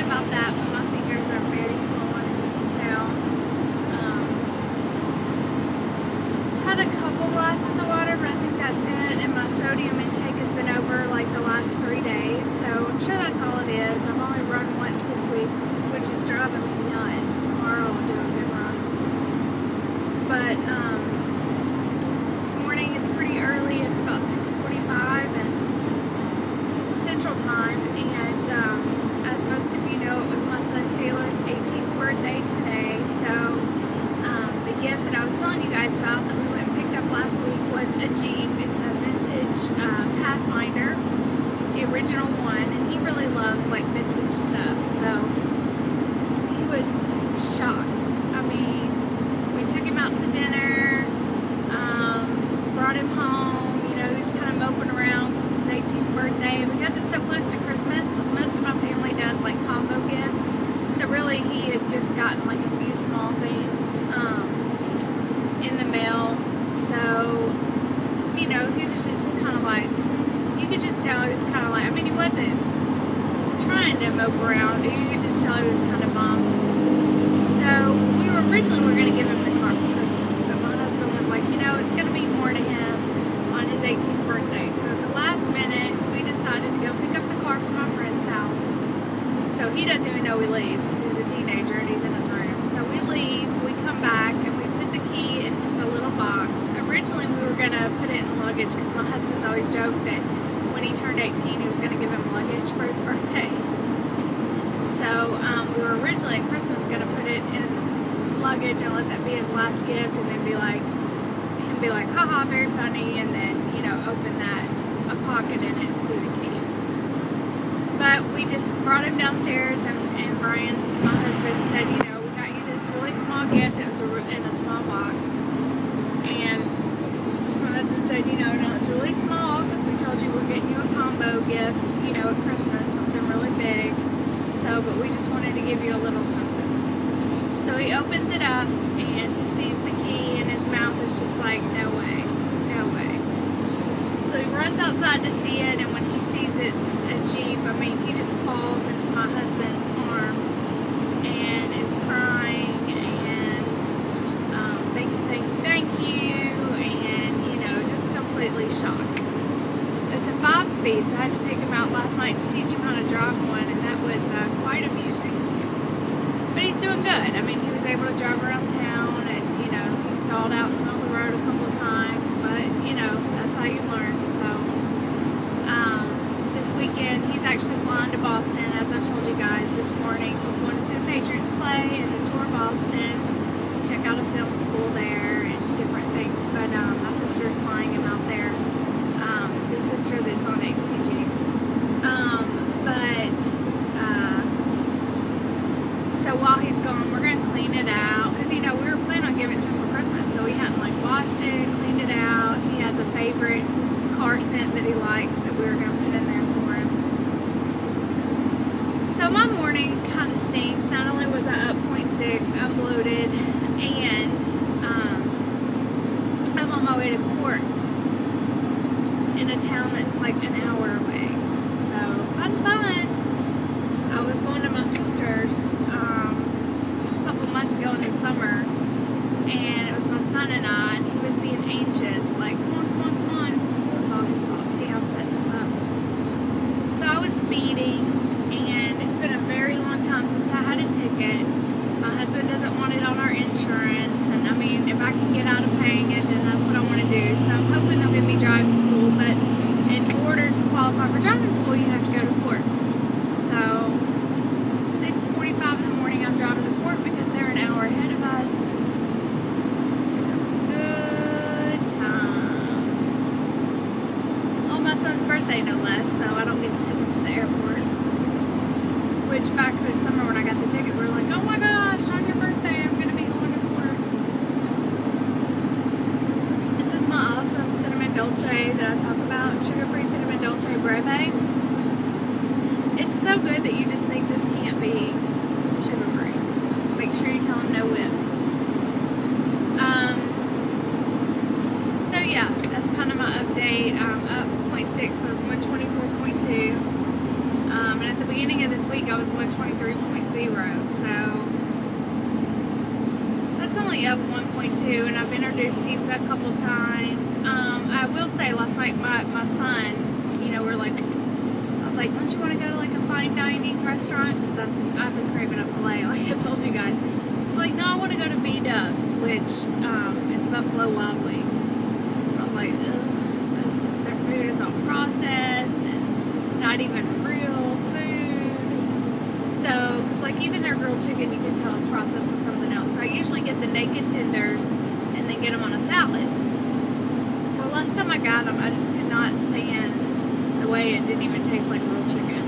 about that, but my fingers are very swollen, and you can tell. Had a couple glasses of water, but I think that's it. And my sodium intake has been over like the last 3 days, so I'm sure that's all it is. I've only run once this week, which is driving me nuts. Tomorrow I'll do a good run. But this morning it's pretty early. It's about 6:45 and Central Time, and as most of you know, it was my son Taylor's 18th birthday today. So the gift that I was telling you guys about that we went and picked up last week was a Jeep. It's a vintage Pathfinder, the original one, and he really loves like vintage stuff. So he was shocked. I mean, we took him out to dinner, brought him home. You know, he was kind of moping around because it's his 18th birthday. And because it's so close to Christmas, most of my family does like combo gifts. So really, he had just gotten like a few small things in the mail. So, you know, he was just kind of like, you could just tell he was kind of like, I mean, he wasn't trying to mope around. You could just tell he was kind of bummed. So we were originally going to give him the car for Christmas, but my husband was like, you know, it's going to mean more to him on his 18th birthday. So at the last minute, we decided to go pick up the car from my friend's house. So he doesn't even know we leave because he's a teenager and he's in his room. So we leave, we come back, and we put the key in just a little box. Originally, we were going to put it in luggage because my husband's always joked that when he turned 18, he was going to give him luggage for his birthday. So we were originally at Christmas going to put it in luggage and let that be his last gift, and then be like, haha, very funny, and then, you know, open that, a pocket in it and see the key. But we just brought him downstairs, and Brian's, my husband, said, you know, we got you this really small gift. It was in a small box. And my husband said, you know, no, it's really small because we told you we're getting you a combo gift, you know, at Christmas, something really big. So, but we just wanted to give you a little something. So he opens it up and he sees the key, and his mouth is just like, no way, no way. So he runs outside to see it, and when he sees it's a Jeep, I mean, he just falls into my husband's arms and is crying and thank you, and, you know, just completely shocked. It's a 5-speed, so I had to take him out last night to teach him how to drive one, and that was quite amusing. But he's doing good. I mean, he was able to drive around town, and, you know, he stalled out in the middle of the road a couple of times, but, you know, that's how you learn. So this weekend, he's actually flying to Boston, as I've told you guys this morning. He's going to see the Patriots play and to tour Boston, check out a film school there and different things. But my sister's flying him out there, the sister that's on HCG. So while he's gone, we're going to clean it out, because, you know, we were planning on giving it to him for Christmas, so we hadn't like washed it, cleaned it out. He has a favorite car scent that he likes that we were going to put in there for him. So my morning kind of stinks. Not only was I up 0.6, I'm bloated, and I'm on my way to court in a town that's like an hour away. So fun. I was going to my sister's a couple months ago in the summer, and it was my son and I, and he was being anxious, like, come on. It's all his fault. See how I'm setting this up. So I was speeding, and it's been a very long time since I had a ticket. My husband doesn't want it on our insurance, and I mean, if I can get out of paying it, then that's what I want to do. So I'm hoping they'll give me driving school, but in order to qualify for driving school, you have to go to court. So 6:45 in the morning, I'm driving to court because they're an hour ahead of us. So good times. On my son's birthday, no less, so I don't get to take him to the airport. Which back this summer when I got the ticket, we were like, oh my gosh, on your birthday, I'm going to be going to court. This is my awesome cinnamon dolce that I talk about, sugar-free cinnamon dolce breve. It's so good that you just think this can't be sugar-free. Make sure you tell them no whip. So yeah, that's kind of my update. I'm up 0.6, so it's 124.2. And at the beginning of this week, I was was 123.0. So that's only up 1.2, and I've introduced pizza a couple times. I will say last night my son, we're like, I was like, don't you want to go to like a fine dining restaurant? Because I've been craving a filet, like I told you guys. It's like, no, I want to go to B-Dubs, which is Buffalo Wild Wings. I was like, ugh, their food is all processed and not even real food. So, because like even their grilled chicken, you can tell is processed with something else. So I usually get the naked tenders and then get them on a salad. Well, last time I got them, I just could not stand the way it didn't even taste like grilled chicken.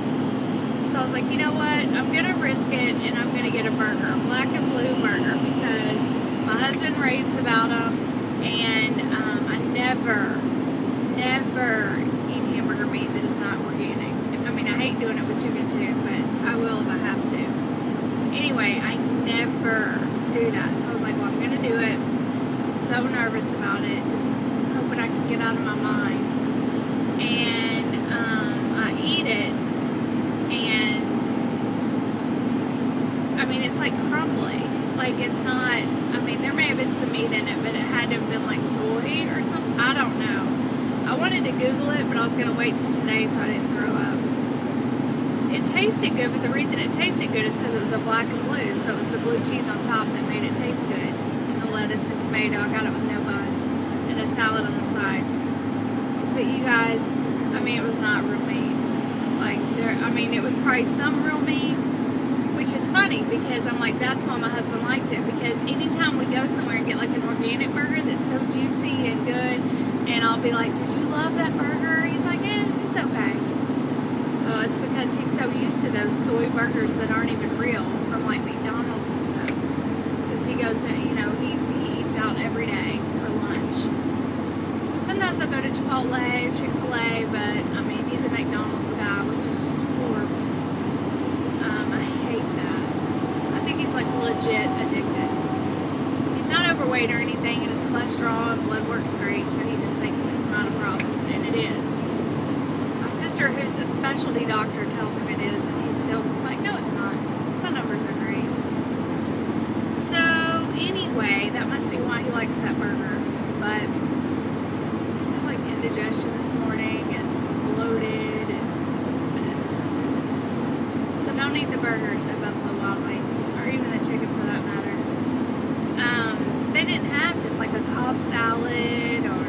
So I was like, you know what? I'm going to risk it, and I'm going to get a burger, a black and blue burger, because my husband raves about them, and I never eat hamburger meat that is not organic. I mean, I hate doing it with chicken too, but I will if I have to. Anyway, I never do that. So I was like, well, I'm going to do it. I was so nervous about it, just hoping I could get out of my mind. And I eat it, and I mean, it's like crumbly. Like, it's not, I mean, there may have been some meat in it, but it had to have been like soy or something. I don't know. I wanted to Google it, but I was going to wait till today so I didn't throw up. It tasted good, but the reason it tasted good is because it was a black and blue, so it was the blue cheese on top that made it taste good. And the lettuce and tomato, I got it with no bun, and a salad on the side. But you guys, I mean, it was not real meat. Like, I mean, it was probably some real meat, which is funny because I'm like, that's why my husband liked it, because anytime we go somewhere and get like an organic burger that's so juicy and good, and I'll be like, did you love that burger? He's like, it's okay. Oh, it's because he's so used to those soy burgers that aren't even real from like McDonald's and stuff. Because he goes to, he eats out every day for lunch. Sometimes I'll go to Chipotle or Chick-fil-A, but I mean, he's a McDonald's guy, which is just horrible. I hate that. I think he's like legit addicted. He's not overweight or anything, and his cholesterol and blood work's great, so he just thinks it's not a problem, and it is. My sister, who's a specialty doctor, tells him it is, and he's still just like, no, it's not. My numbers are great. So, anyway, that must be why he likes that burger, but indigestion this morning and bloated, so don't eat the burgers at Buffalo Wild Wings, or even the chicken for that matter. They didn't have just like a Cobb salad or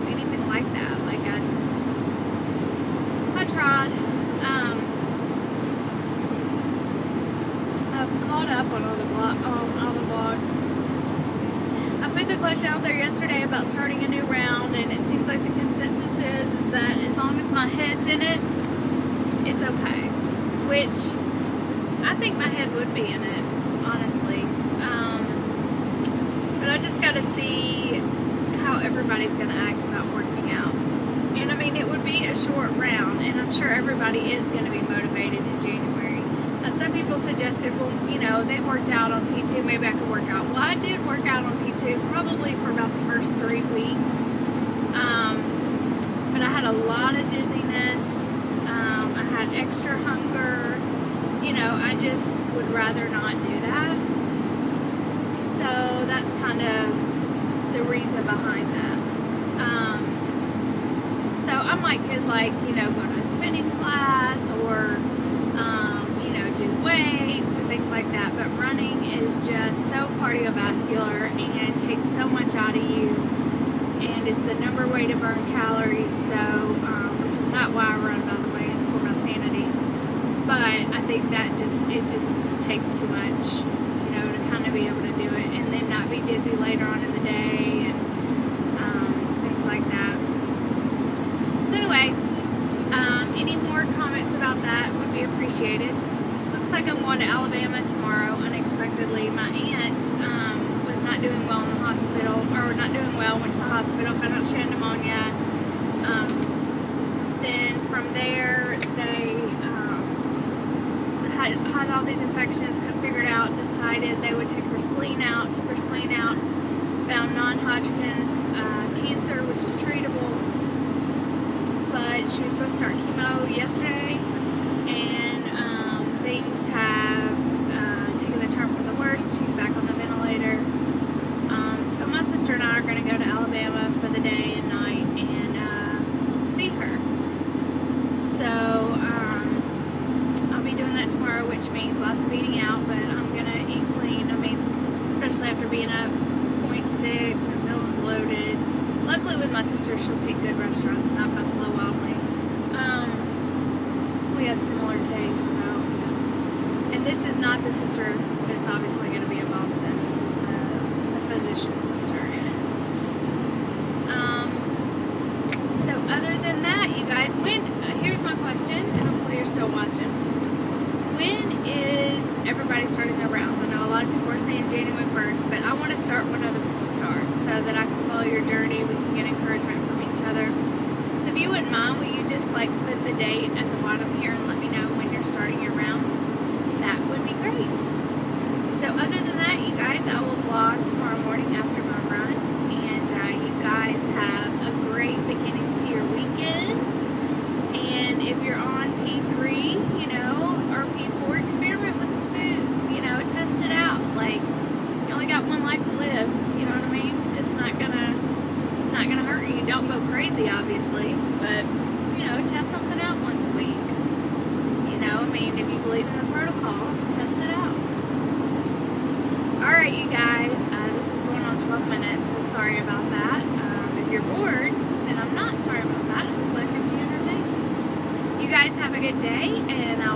anything like that. Like I tried. I've caught up on all the vlogs. I put the question out there yesterday about starting a new round, and it seems like the consensus is that as long as my head's in it, it's okay. Which, I think my head would be in it, honestly. But I just gotta see how everybody's gonna act about working out. And I mean, it would be a short round, and I'm sure everybody is gonna be motivated in January. Some people suggested, well, they worked out on P2, maybe I could work out. Well, I did work out on P2 probably for about the first 3 weeks. But I had a lot of dizziness. I had extra hunger. I just would rather not do that. So that's kind of the reason behind that. So I might could go to a spinning class or do weights or things like that, but running is just so cardiovascular and takes so much out of you, and it's the number way to burn calories, so which is not why I run, by the way, it's for my sanity. But I think that it just takes too much, to kind of be able to do it and then not be dizzy later on in the day and things like that. So anyway, any more comments about that would be appreciated. Looks like I'm going to Alabama tomorrow unexpectedly. My aunt was not doing well in the hospital, or not doing well, went to the hospital, found out she had pneumonia. Then from there, they had all these infections, figured out, decided they would take her spleen out, took her spleen out, found non-Hodgkin's cancer, which is treatable. But she was supposed to start chemo yesterday, and things lots of eating out, but I'm gonna eat clean. I mean, especially after being up 0.6 and feeling bloated. Luckily with my sister, she'll pick good restaurants, not Buffalo Wild Wings. We have similar tastes, so. And this is not the sister that's obviously going to be in Boston. This is the physician sister. So other than that, you guys, here's my question, and hopefully you're still watching. When is everybody starting their rounds? I know a lot of people are saying January 1st, but I want to start when other people start so that I can follow your journey. We can get encouragement from each other. So if you wouldn't mind, will you just like put the date at the bottom here and let me know when you're starting your round? That would be great. So other than that, you guys, I will vlog tomorrow morning after my run, and you guys have a great beginning to your weekend. And if you're on P3, you know, or P4, experiment with some foods, you know, test it out. Like, you only got one life to live, you know what I mean? It's not gonna hurt you. Don't go crazy, obviously, but, you know, test something out once a week. You know, I mean, if you believe in the protocol, test it out. Alright, you guys, this is going on 12 minutes, so sorry about that. If you're bored, then I'm not sorry about that. Hopefully I kept you entertained. You guys have a good day, and I'll